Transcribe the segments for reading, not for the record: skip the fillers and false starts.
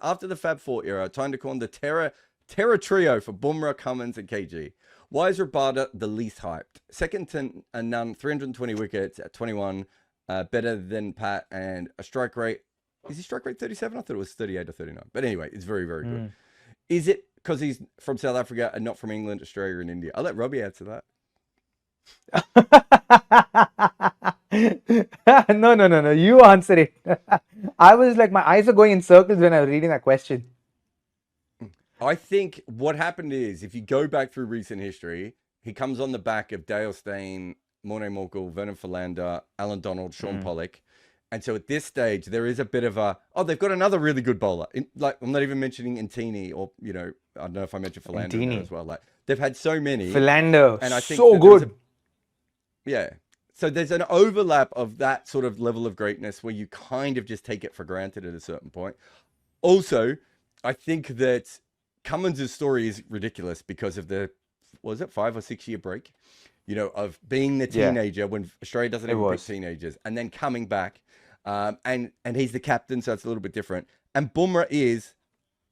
after the Fab Four era, time to call the Terra Trio for Bumrah, Cummins, and KG. Why is Rabada the least hyped? Second to none, 320 wickets at 21, better than Pat, and a strike rate. Is he strike rate 37? I thought it was 38 or 39. But anyway, it's very, very good. Is it because he's from South Africa and not from England, Australia, and India? I'll let Robbie answer that. No. You answer it. I was like, my eyes are going in circles when I was reading that question. I think what happened is, if you go back through recent history, he comes on the back of Dale Steyn, Morne Morkel, Vernon Philander, Alan Donald, Sean Pollock. And so at this stage, there is a bit of a, they've got another really good bowler. I'm not even mentioning Intini or, I don't know if I mentioned Philander there as well. Like, they've had so many. Philander, and I think so good. Yeah. So there's an overlap of that sort of level of greatness where you kind of just take it for granted at a certain point. Also, I think that Cummins' story is ridiculous because of the, 5 or 6 year break, of being the teenager when Australia doesn't even pick teenagers, and then coming back. And he's the captain, so it's a little bit different. And Bumrah is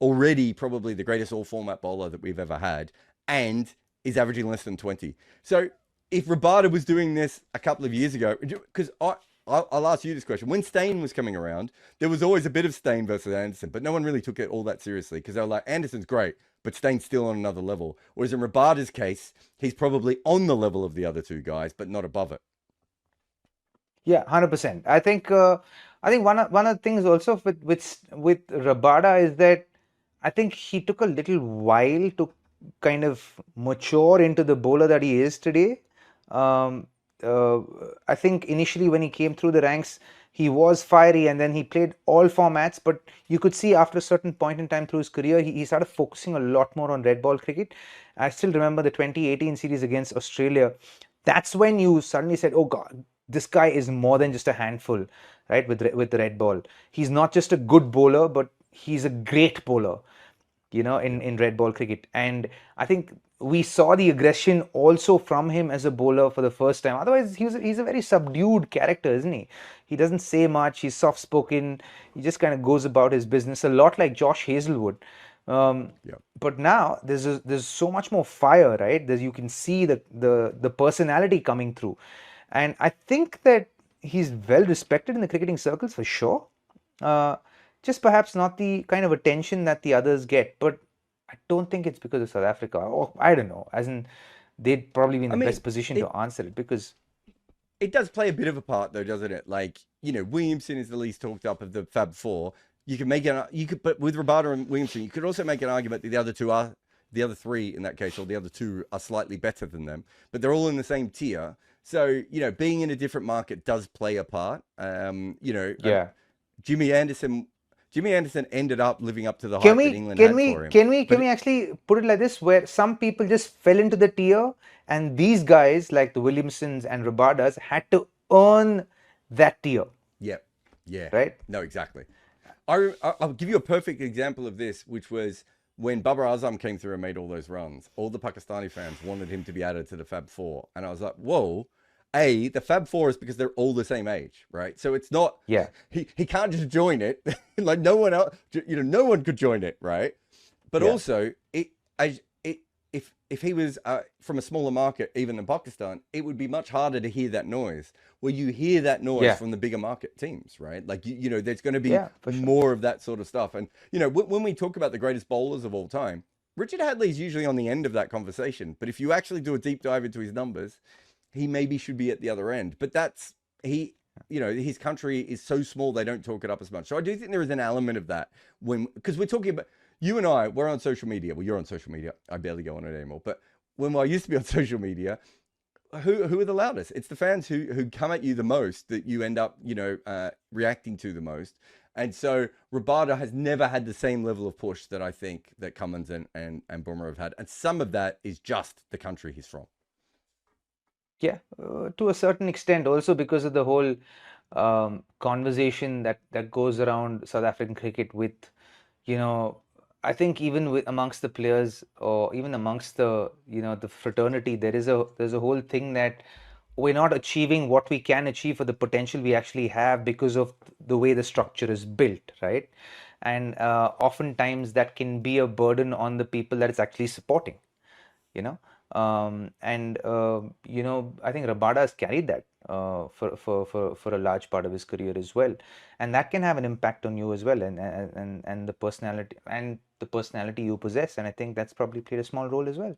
already probably the greatest all-format bowler that we've ever had, and is averaging less than 20. So if Rabada was doing this a couple of years ago, because I'll ask you this question. When Steyn was coming around, there was always a bit of Steyn versus Anderson, but no one really took it all that seriously because they were like, Anderson's great, but Steyn's still on another level. Whereas in Rabada's case, he's probably on the level of the other two guys, but not above it. Yeah, 100%. I think one of the things also with Rabada is that I think he took a little while to kind of mature into the bowler that he is today. I think initially when he came through the ranks, he was fiery and then he played all formats, but you could see after a certain point in time through his career, he started focusing a lot more on red ball cricket. I still remember the 2018 series against Australia. That's when you suddenly said, oh God, this guy is more than just a handful, right, with the red ball. He's not just a good bowler, but he's a great bowler, in red ball cricket. And I think we saw the aggression also from him as a bowler for the first time. Otherwise, he's a very subdued character, isn't he? He doesn't say much. He's soft-spoken. He just kind of goes about his business, a lot like Josh Hazlewood. But now there's so much more fire, right? You can see the personality coming through. And I think that he's well respected in the cricketing circles for sure. Just perhaps not the kind of attention that the others get. But I don't think it's because of South Africa. Or I don't know. As in, they'd probably be in the best position to answer it because it does play a bit of a part, though, doesn't it? Like, Williamson is the least talked up of the Fab Four. You can make but with Rabada and Williamson, you could also make an argument that the other three in that case, or the other two are slightly better than them, but they're all in the same tier. So, being in a different market does play a part. Jimmy Anderson ended up living up to the hype that England had for him. Can we actually put it like this, where some people just fell into the tier, and these guys like the Williamsons and Rabadas had to earn that tier? Yeah. Right? No, exactly. I'll give you a perfect example of this, which was when Babar Azam came through and made all those runs. All the Pakistani fans wanted him to be added to the Fab Four, and I was like, whoa. The Fab Four is because they're all the same age, right? So it's not, he can't just join it. Like no one else, no one could join it, right? But also, if he was from a smaller market, even in Pakistan, it would be much harder to hear that noise. Where you hear that noise from the bigger market teams, right? Like, there's going to be more of that sort of stuff. And, when we talk about the greatest bowlers of all time, Richard Hadley's usually on the end of that conversation. But if you actually do a deep dive into his numbers, he maybe should be at the other end, but his country is so small, they don't talk it up as much. So I do think there is an element of that because we're talking about, you and I, we're on social media. Well, you're on social media. I barely go on it anymore. But when I used to be on social media, who are the loudest? It's the fans who come at you the most that you end up, reacting to the most. And so Rabada has never had the same level of push that I think that Cummins and Bumrah have had. And some of that is just the country he's from. Yeah, to a certain extent, also because of the whole conversation that goes around South African cricket with, I think even amongst the players or even amongst the the fraternity, there's a whole thing that we're not achieving what we can achieve for the potential we actually have because of the way the structure is built, right? and oftentimes that can be a burden on the people that it's actually supporting, you know. I think Rabada has carried that for a large part of his career as well, and that can have an impact on you as well, and the personality you possess, and I think that's probably played a small role as well.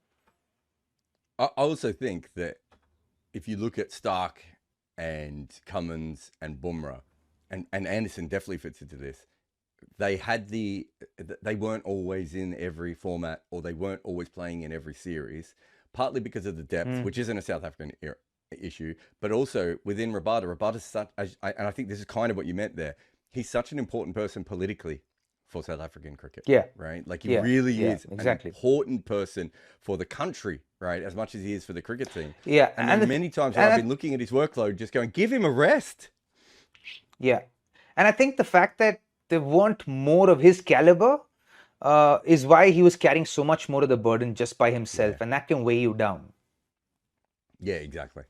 I also think that if you look at Stark and Cummins and Bumrah, and Anderson definitely fits into this, they weren't always in every format, or they weren't always playing in every series, partly because of the depth, which isn't a South African issue, but also within Rabada's such, and I think this is kind of what you meant there, he's such an important person politically for South African cricket. Yeah. Right? Like he really is exactly. an important person for the country, right? As much as he is for the cricket team. Yeah. And many times I've been looking at his workload, just going, give him a rest. Yeah. And I think the fact that there weren't more of his caliber is why he was carrying so much more of the burden just by himself, and that can weigh you down. Yeah, exactly.